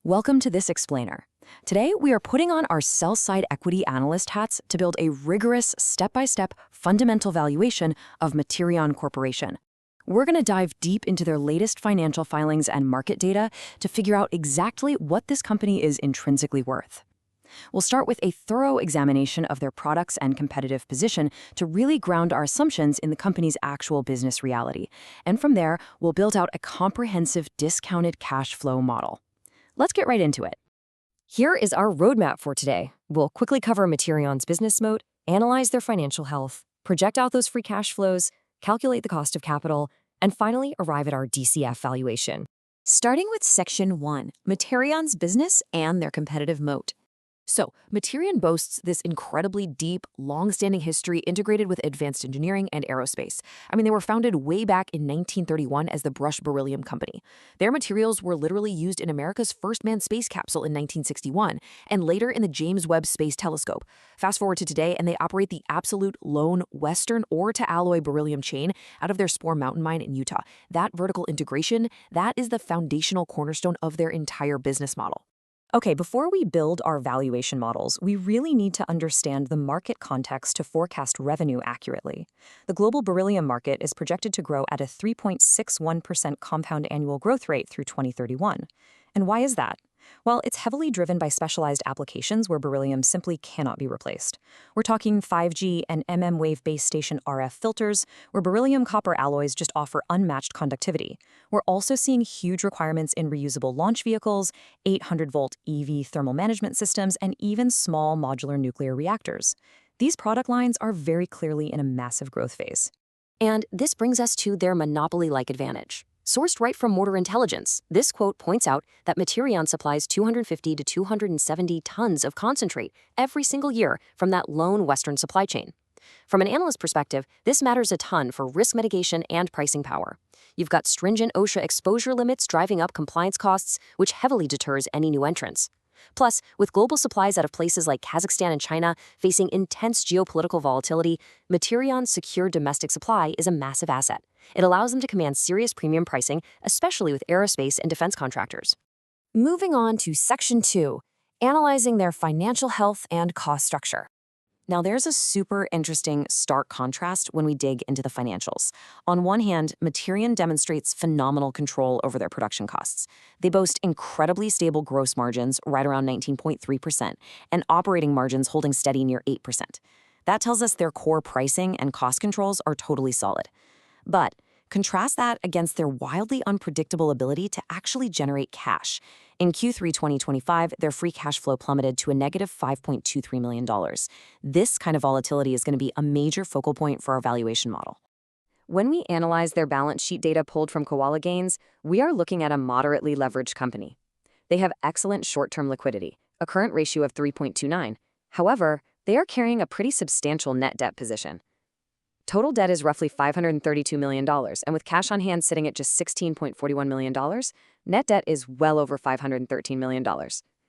Welcome to this explainer. Today, we are putting on our sell-side equity analyst hats to build a rigorous, step-by-step, fundamental valuation of Materion Corporation. We're going to dive deep into their latest financial filings and market data to figure out exactly what this company is intrinsically worth. We'll start with a thorough examination of their products and competitive position to really ground our assumptions in the company's actual business reality. And from there, we'll build out a comprehensive discounted cash flow model. Let's get right into it. Here is our roadmap for today. We'll quickly cover Materion's business moat, analyze their financial health, project out those free cash flows, calculate the cost of capital, and finally arrive at our DCF valuation. Starting with Section 1, Materion's business and their competitive moat. So, Materion boasts this incredibly deep, long-standing history integrated with advanced engineering and aerospace. They were founded way back in 1931 as the Brush Beryllium Company. Their materials were literally used in America's first manned space capsule in 1961, and later in the James Webb Space Telescope. Fast forward to today, and they operate the absolute lone Western ore-to-alloy beryllium chain out of their Spore Mountain mine in Utah. That vertical integration, that is the foundational cornerstone of their entire business model. Okay, before we build our valuation models, we really need to understand the market context to forecast revenue accurately. The global beryllium market is projected to grow at a 3.61% compound annual growth rate through 2031. And why is that? Well, it's heavily driven by specialized applications where beryllium simply cannot be replaced. We're talking 5G and mmWave base station RF filters, where beryllium copper alloys just offer unmatched conductivity. We're also seeing huge requirements in reusable launch vehicles, 800-volt EV thermal management systems, and even small modular nuclear reactors. These product lines are very clearly in a massive growth phase. And this brings us to their monopoly-like advantage. Sourced right from Mortar Intelligence, this quote points out that Materion supplies 250 to 270 tons of concentrate every single year from that lone Western supply chain. From an analyst perspective, this matters a ton for risk mitigation and pricing power. You've got stringent OSHA exposure limits driving up compliance costs, which heavily deters any new entrants. Plus, with global supplies out of places like Kazakhstan and China facing intense geopolitical volatility, Materion's secure domestic supply is a massive asset. It allows them to command serious premium pricing, especially with aerospace and defense contractors. Moving on to Section 2, analyzing their financial health and cost structure. Now, there's a super interesting stark contrast when we dig into the financials. On one hand, Materion demonstrates phenomenal control over their production costs. They boast incredibly stable gross margins, right around 19.3%, and operating margins holding steady near 8%. That tells us their core pricing and cost controls are totally solid. But contrast that against their wildly unpredictable ability to actually generate cash. In Q3 2025, their free cash flow plummeted to a negative $5.23 million. This kind of volatility is going to be a major focal point for our valuation model. When we analyze their balance sheet data pulled from Koala Gains, we are looking at a moderately leveraged company. They have excellent short-term liquidity, a current ratio of 3.29. However, they are carrying a pretty substantial net debt position. Total debt is roughly $532 million, and with cash on hand sitting at just $16.41 million, net debt is well over $513 million.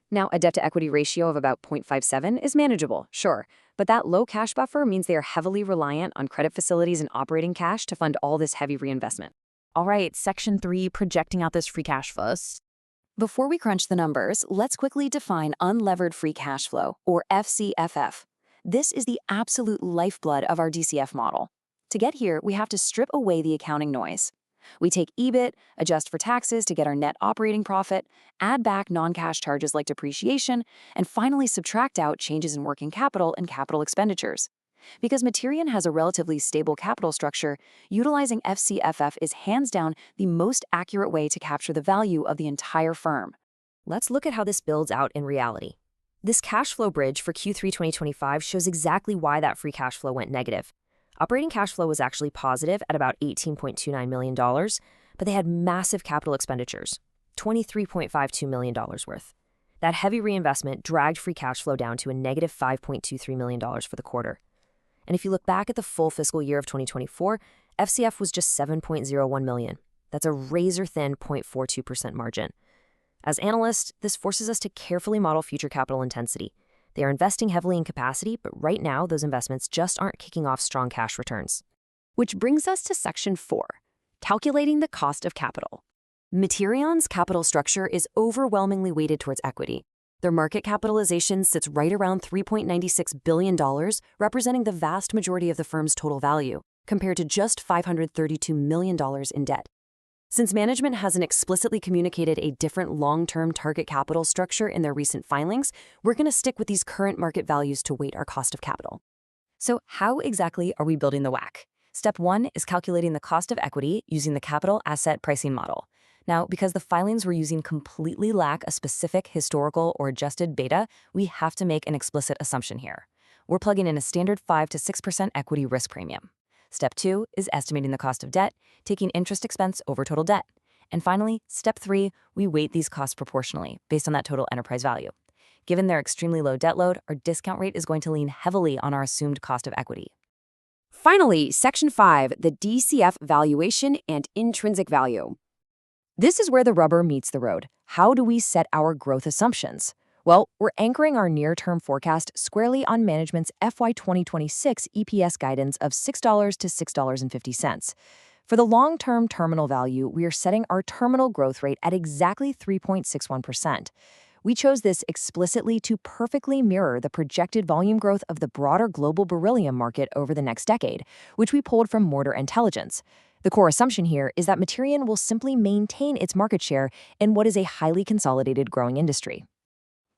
Now, a debt-to-equity ratio of about 0.57 is manageable, sure, but that low cash buffer means they are heavily reliant on credit facilities and operating cash to fund all this heavy reinvestment. All right, Section 3, projecting out those free cash flows. Before we crunch the numbers, let's quickly define unlevered free cash flow, or FCFF. This is the absolute lifeblood of our DCF model. To get here, we have to strip away the accounting noise. We take EBIT, adjust for taxes to get our net operating profit, add back non-cash charges like depreciation, and finally subtract out changes in working capital and capital expenditures. Because Materion has a relatively stable capital structure, utilizing FCFF is hands down the most accurate way to capture the value of the entire firm. Let's look at how this builds out in reality. This cash flow bridge for Q3 2025 shows exactly why that free cash flow went negative. Operating cash flow was actually positive at about $18.29 million, but they had massive capital expenditures, $23.52 million worth. That heavy reinvestment dragged free cash flow down to a negative $5.23 million for the quarter. And if you look back at the full fiscal year of 2024, FCF was just $7.01 million. That's a razor-thin 0.42% margin. As analysts, this forces us to carefully model future capital intensity. They are investing heavily in capacity, but right now, those investments just aren't kicking off strong cash returns. Which brings us to Section 4, calculating the cost of capital. Materion's capital structure is overwhelmingly weighted towards equity. Their market capitalization sits right around $3.96 billion, representing the vast majority of the firm's total value, compared to just $532 million in debt. Since management hasn't explicitly communicated a different long-term target capital structure in their recent filings, we're going to stick with these current market values to weight our cost of capital. So how exactly are we building the WACC? Step 1 is calculating the cost of equity using the capital asset pricing model. Now, because the filings we're using completely lack a specific historical or adjusted beta, we have to make an explicit assumption here. We're plugging in a standard 5 to 6% equity risk premium. Step 2 is estimating the cost of debt, taking interest expense over total debt. And finally, step 3, we weight these costs proportionally based on that total enterprise value. Given their extremely low debt load, our discount rate is going to lean heavily on our assumed cost of equity. Finally, Section 5, the DCF valuation and intrinsic value. This is where the rubber meets the road. How do we set our growth assumptions? Well, we're anchoring our near-term forecast squarely on management's FY 2026 EPS guidance of $6 to $6.50. For the long-term terminal value, we are setting our terminal growth rate at exactly 3.61%. We chose this explicitly to perfectly mirror the projected volume growth of the broader global beryllium market over the next decade, which we pulled from Mortar Intelligence. The core assumption here is that Materion will simply maintain its market share in what is a highly consolidated growing industry.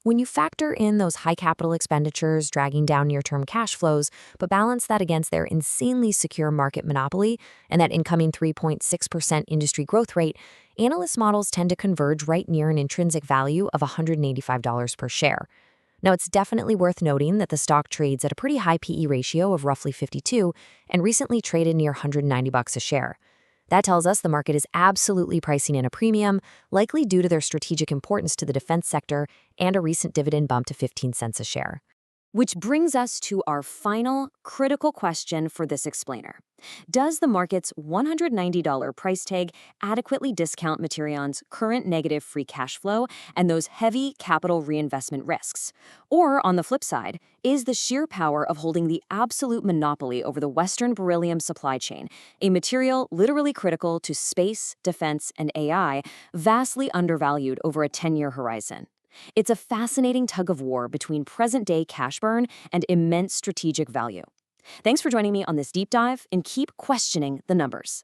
When you factor in those high capital expenditures dragging down near-term cash flows, but balance that against their insanely secure market monopoly and that incoming 3.6% industry growth rate, analyst models tend to converge right near an intrinsic value of $185 per share. Now, it's definitely worth noting that the stock trades at a pretty high PE ratio of roughly 52 and recently traded near $190 a share. That tells us the market is absolutely pricing in a premium, likely due to their strategic importance to the defense sector and a recent dividend bump to 15 cents a share. Which brings us to our final critical question for this explainer. Does the market's $190 price tag adequately discount Materion's current negative free cash flow and those heavy capital reinvestment risks? Or, on the flip side, is the sheer power of holding the absolute monopoly over the Western beryllium supply chain, a material literally critical to space, defense, and AI, vastly undervalued over a 10-year horizon? It's a fascinating tug-of-war between present-day cash burn and immense strategic value. Thanks for joining me on this deep dive, and keep questioning the numbers.